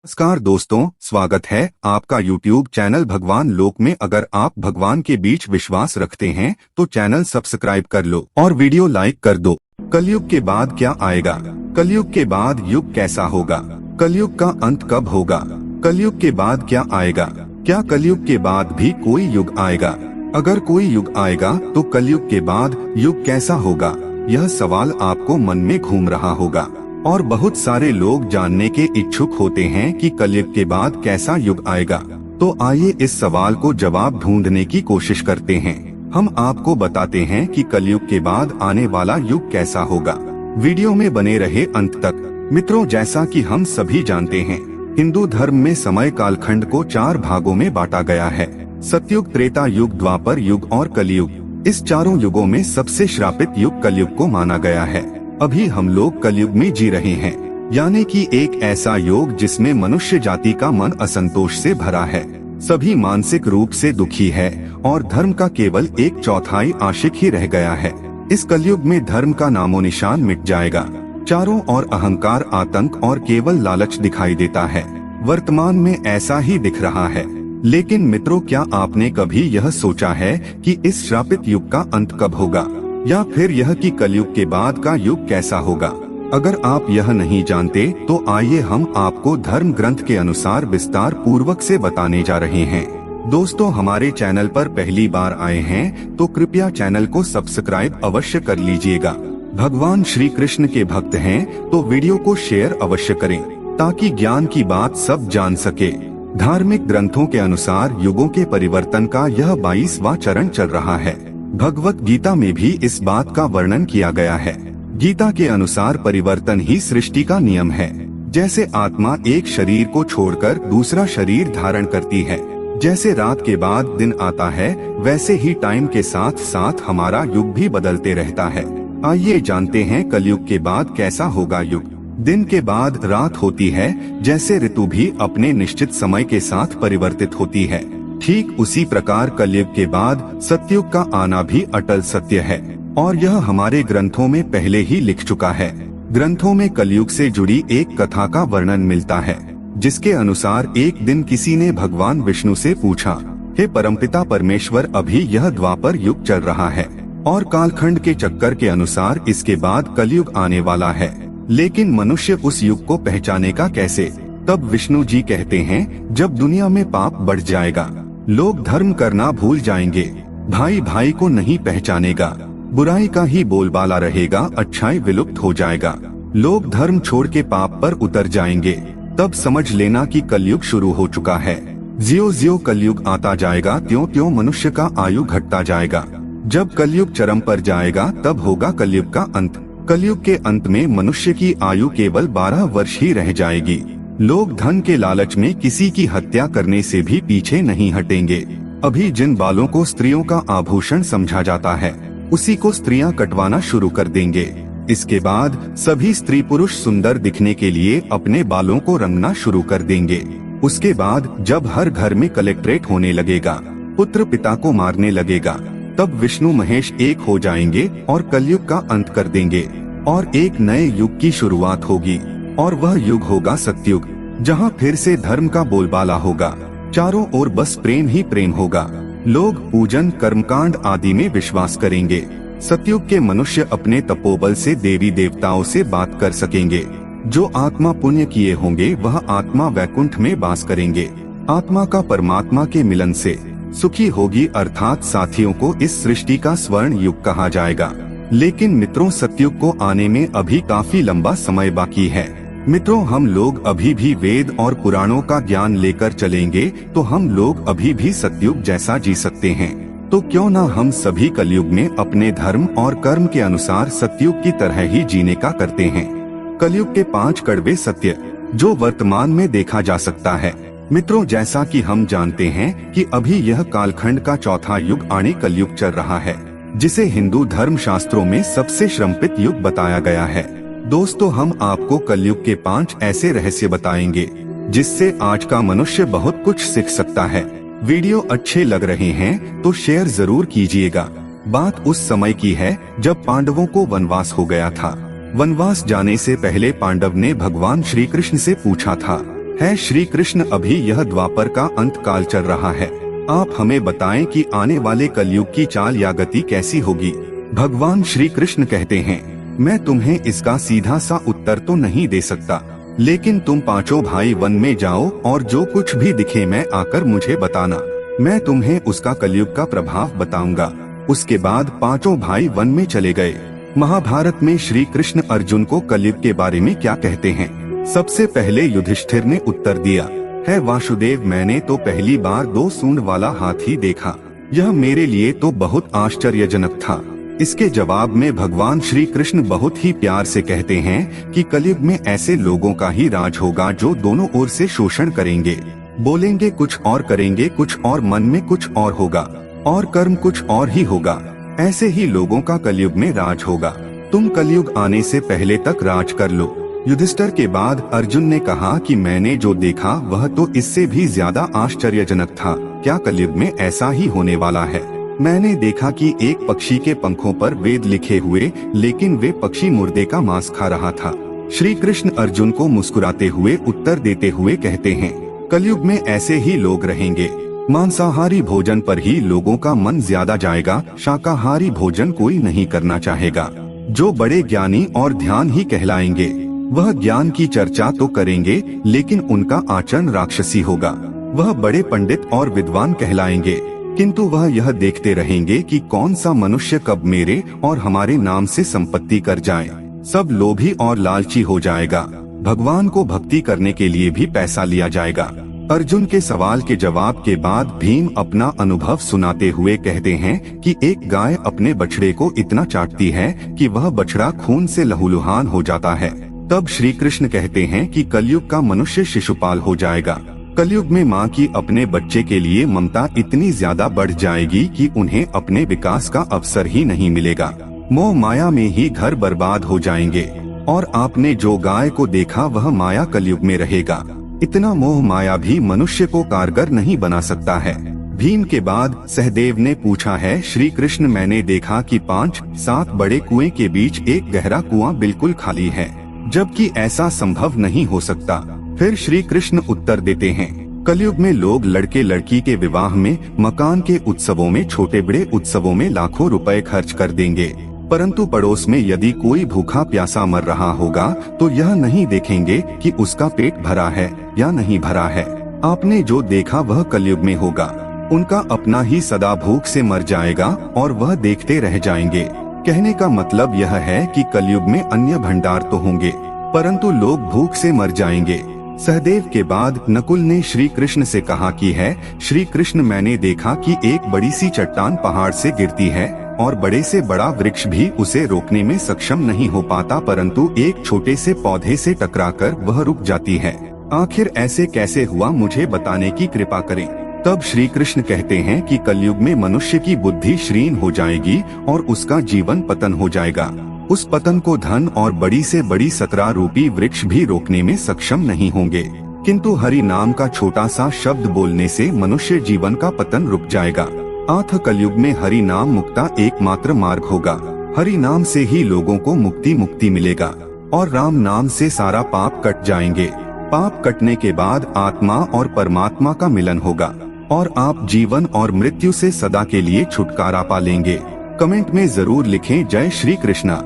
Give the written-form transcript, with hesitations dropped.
नमस्कार दोस्तों, स्वागत है आपका YouTube चैनल भगवान लोक में। अगर आप भगवान के बीच विश्वास रखते हैं तो चैनल सब्सक्राइब कर लो और वीडियो लाइक कर दो। कलयुग के बाद क्या आएगा? कलयुग के बाद युग कैसा होगा? कलयुग का अंत कब होगा? कलयुग के बाद क्या आएगा? क्या कलयुग के बाद भी कोई युग आएगा? अगर कोई युग आएगा तो कलयुग के बाद युग कैसा होगा? यह सवाल आपको मन में घूम रहा होगा और बहुत सारे लोग जानने के इच्छुक होते हैं कि कलयुग के बाद कैसा युग आएगा। तो आइए इस सवाल को जवाब ढूंढने की कोशिश करते हैं। हम आपको बताते हैं कि कलयुग के बाद आने वाला युग कैसा होगा। वीडियो में बने रहे अंत तक। मित्रों, जैसा कि हम सभी जानते हैं, हिंदू धर्म में समय कालखंड को 4 भागों में बांटा गया है। सतयुग, त्रेता युग, द्वापर युग और कलयुग। इस चारों युगों में सबसे श्रापित युग कलयुग को माना गया है। अभी हम लोग कलयुग में जी रहे हैं, यानी कि एक ऐसा युग जिसमें मनुष्य जाति का मन असंतोष से भरा है। सभी मानसिक रूप से दुखी है और धर्म का केवल 1/4 आशिक ही रह गया है। इस कलयुग में धर्म का नामो निशान मिट जाएगा। चारों ओर अहंकार, आतंक और केवल लालच दिखाई देता है। वर्तमान में ऐसा ही दिख रहा है। लेकिन मित्रों, क्या आपने कभी यह सोचा है कि इस श्रापित युग का अंत कब होगा, या फिर यह कि कलयुग के बाद का युग कैसा होगा? अगर आप यह नहीं जानते तो आइए हम आपको धर्म ग्रंथ के अनुसार विस्तार पूर्वक से बताने जा रहे हैं। दोस्तों, हमारे चैनल पर पहली बार आए हैं तो कृपया चैनल को सब्सक्राइब अवश्य कर लीजिएगा। भगवान श्री कृष्ण के भक्त हैं तो वीडियो को शेयर अवश्य करें ताकि ज्ञान की बात सब जान सके। धार्मिक ग्रंथों के अनुसार युगों के परिवर्तन का यह 22वां चरण चल रहा है। भगवत गीता में भी इस बात का वर्णन किया गया है। गीता के अनुसार परिवर्तन ही सृष्टि का नियम है। जैसे आत्मा एक शरीर को छोड़कर दूसरा शरीर धारण करती है, जैसे रात के बाद दिन आता है, वैसे ही टाइम के साथ साथ हमारा युग भी बदलते रहता है। आइए जानते हैं कलयुग के बाद कैसा होगा युग। दिन के बाद रात होती है, जैसे ऋतु भी अपने निश्चित समय के साथ परिवर्तित होती है, ठीक उसी प्रकार कलयुग के बाद सतयुग का आना भी अटल सत्य है और यह हमारे ग्रंथों में पहले ही लिख चुका है। ग्रंथों में कलयुग से जुड़ी एक कथा का वर्णन मिलता है, जिसके अनुसार एक दिन किसी ने भगवान विष्णु से पूछा, हे परमपिता परमेश्वर, अभी यह द्वापर युग चल रहा है और कालखंड के चक्कर के अनुसार इसके बाद कलयुग आने वाला है, लेकिन मनुष्य उस युग को पहचाने का कैसे? तब विष्णु जी कहते हैं, जब दुनिया में पाप बढ़ जाएगा, लोग धर्म करना भूल जाएंगे, भाई भाई को नहीं पहचानेगा, बुराई का ही बोलबाला रहेगा, अच्छाई विलुप्त हो जाएगा, लोग धर्म छोड़ के पाप पर उतर जाएंगे, तब समझ लेना कि कलयुग शुरू हो चुका है। ज्यों ज्यों कलयुग आता जाएगा त्यों त्यों मनुष्य का आयु घटता जाएगा। जब कलयुग चरम पर जाएगा तब होगा कलयुग का अंत। कलयुग के अंत में मनुष्य की आयु केवल 12 वर्ष ही रह जाएगी। लोग धन के लालच में किसी की हत्या करने से भी पीछे नहीं हटेंगे। अभी जिन बालों को स्त्रियों का आभूषण समझा जाता है, उसी को स्त्रियां कटवाना शुरू कर देंगे। इसके बाद सभी स्त्री पुरुष सुंदर दिखने के लिए अपने बालों को रंगना शुरू कर देंगे। उसके बाद जब हर घर में कलेक्ट्रेट होने लगेगा, पुत्र पिता को मारने लगेगा, तब विष्णु महेश एक हो जाएंगे और कलयुग का अंत कर देंगे और एक नए युग की शुरुआत होगी। और वह युग होगा सतयुग, जहाँ फिर से धर्म का बोलबाला होगा। चारों ओर बस प्रेम ही प्रेम होगा। लोग पूजन, कर्मकांड आदि में विश्वास करेंगे। सतयुग के मनुष्य अपने तपोबल से देवी देवताओं से बात कर सकेंगे। जो आत्मा पुण्य किए होंगे वह आत्मा वैकुंठ में वास करेंगे। आत्मा का परमात्मा के मिलन से सुखी होगी, अर्थात साथियों को इस सृष्टि का स्वर्ण युग कहा जाएगा। लेकिन मित्रों, सतयुग को आने में अभी काफी लंबा समय बाकी है। मित्रों, हम लोग अभी भी वेद और पुराणों का ज्ञान लेकर चलेंगे तो हम लोग अभी भी सतयुग जैसा जी सकते हैं। तो क्यों ना हम सभी कलयुग में अपने धर्म और कर्म के अनुसार सतयुग की तरह ही जीने का करते हैं। कलयुग के 5 कड़वे सत्य जो वर्तमान में देखा जा सकता है। मित्रों, जैसा कि हम जानते हैं कि अभी यह कालखंड का चौथा युग आने कलयुग चल रहा है, जिसे हिंदू धर्म शास्त्रों में सबसे श्रमित युग बताया गया है। दोस्तों, हम आपको कलयुग के 5 ऐसे रहस्य बताएंगे जिससे आज का मनुष्य बहुत कुछ सीख सकता है। वीडियो अच्छे लग रहे हैं तो शेयर जरूर कीजिएगा। बात उस समय की है जब पांडवों को वनवास हो गया था। वनवास जाने से पहले पांडव ने भगवान श्री कृष्ण से पूछा था है श्री कृष्ण, अभी यह द्वापर का अंत काल चल रहा है। आप हमें बताएं कि आने वाले कलयुग की चाल या गति कैसी होगी। भगवान श्री कृष्ण कहते हैं, मैं तुम्हें इसका सीधा सा उत्तर तो नहीं दे सकता, लेकिन तुम पांचों भाई वन में जाओ और जो कुछ भी दिखे मैं आकर मुझे बताना। मैं तुम्हें उसका कलयुग का प्रभाव बताऊंगा। उसके बाद पांचों भाई वन में चले गए। महाभारत में श्री कृष्ण अर्जुन को कलयुग के बारे में क्या कहते हैं? सबसे पहले युधिष्ठिर ने उत्तर दिया, है वासुदेव, मैंने तो पहली बार 2 सूंड वाला हाथी देखा। यह मेरे लिए तो बहुत आश्चर्यजनक था। इसके जवाब में भगवान श्री कृष्ण बहुत ही प्यार से कहते हैं कि कलयुग में ऐसे लोगों का ही राज होगा जो दोनों ओर से शोषण करेंगे, बोलेंगे कुछ और करेंगे कुछ और, मन में कुछ और होगा और कर्म कुछ और ही होगा। ऐसे ही लोगों का कलयुग में राज होगा। तुम कलयुग आने से पहले तक राज कर लो। युधिष्ठिर के बाद अर्जुन ने कहा कि मैंने जो देखा वह तो इससे भी ज्यादा आश्चर्यजनक था। क्या कलयुग में ऐसा ही होने वाला है? मैंने देखा कि एक पक्षी के पंखों पर वेद लिखे हुए, लेकिन वे पक्षी मुर्दे का मांस खा रहा था। श्री कृष्ण अर्जुन को मुस्कुराते हुए उत्तर देते हुए कहते हैं, कलयुग में ऐसे ही लोग रहेंगे। मांसाहारी भोजन पर ही लोगों का मन ज्यादा जाएगा, शाकाहारी भोजन कोई नहीं करना चाहेगा। जो बड़े ज्ञानी और ध्यान ही कहलाएंगे, वह ज्ञान की चर्चा तो करेंगे, लेकिन उनका आचरण राक्षसी होगा। वह बड़े पंडित और विद्वान कहलाएंगे, किंतु वह यह देखते रहेंगे कि कौन सा मनुष्य कब मेरे और हमारे नाम से संपत्ति कर जाए। सब लोभी और लालची हो जाएगा। भगवान को भक्ति करने के लिए भी पैसा लिया जाएगा। अर्जुन के सवाल के जवाब के बाद भीम अपना अनुभव सुनाते हुए कहते हैं कि एक गाय अपने बछड़े को इतना चाटती है कि वह बछड़ा खून से लहूलुहान हो जाता है। तब श्री कृष्ण कहते हैं कि कलयुग का मनुष्य शिशुपाल हो जाएगा। कलयुग में माँ की अपने बच्चे के लिए ममता इतनी ज्यादा बढ़ जाएगी कि उन्हें अपने विकास का अवसर ही नहीं मिलेगा। मोह माया में ही घर बर्बाद हो जाएंगे। और आपने जो गाय को देखा वह माया कलयुग में रहेगा। इतना मोह माया भी मनुष्य को कारगर नहीं बना सकता है। भीम के बाद सहदेव ने पूछा है, श्री कृष्ण, मैंने देखा कि 5-7 बड़े कुएं के बीच एक गहरा कुआं बिल्कुल खाली है, जबकि ऐसा संभव नहीं हो सकता। फिर श्री कृष्ण उत्तर देते हैं, कलयुग में लोग लड़के लड़की के विवाह में, मकान के उत्सवों में, छोटे बड़े उत्सवों में लाखों रुपए खर्च कर देंगे, परंतु पड़ोस में यदि कोई भूखा प्यासा मर रहा होगा तो यह नहीं देखेंगे कि उसका पेट भरा है या नहीं भरा है। आपने जो देखा वह कलयुग में होगा। उनका अपना ही सदा भूख से मर जाएगा और वह देखते रह जाएंगे। कहने का मतलब यह है कि कलयुग में अन्य भंडार तो होंगे, परंतु लोग भूख से मर जाएंगे। सहदेव के बाद नकुल ने श्री कृष्ण से कहा कि है श्री कृष्ण, मैंने देखा कि एक बड़ी सी चट्टान पहाड़ से गिरती है और बड़े से बड़ा वृक्ष भी उसे रोकने में सक्षम नहीं हो पाता, परंतु एक छोटे से पौधे से टकराकर वह रुक जाती है। आखिर ऐसे कैसे हुआ, मुझे बताने की कृपा करें। तब श्री कृष्ण कहते हैं कि कलयुग में मनुष्य की बुद्धि क्षीण हो जाएगी और उसका जीवन पतन हो जाएगा। उस पतन को धन और बड़ी से बड़ी सतरा रूपी वृक्ष भी रोकने में सक्षम नहीं होंगे, किंतु हरि नाम का छोटा सा शब्द बोलने से मनुष्य जीवन का पतन रुक जाएगा। आठ कलयुग में हरि नाम मुक्ता एकमात्र मार्ग होगा। हरि नाम से ही लोगों को मुक्ति मिलेगा और राम नाम से सारा पाप कट जाएंगे। पाप कटने के बाद आत्मा और परमात्मा का मिलन होगा और आप जीवन और मृत्यु से सदा के लिए छुटकारा पा लेंगे। कमेंट में जरूर लिखें, जय श्री कृष्णा।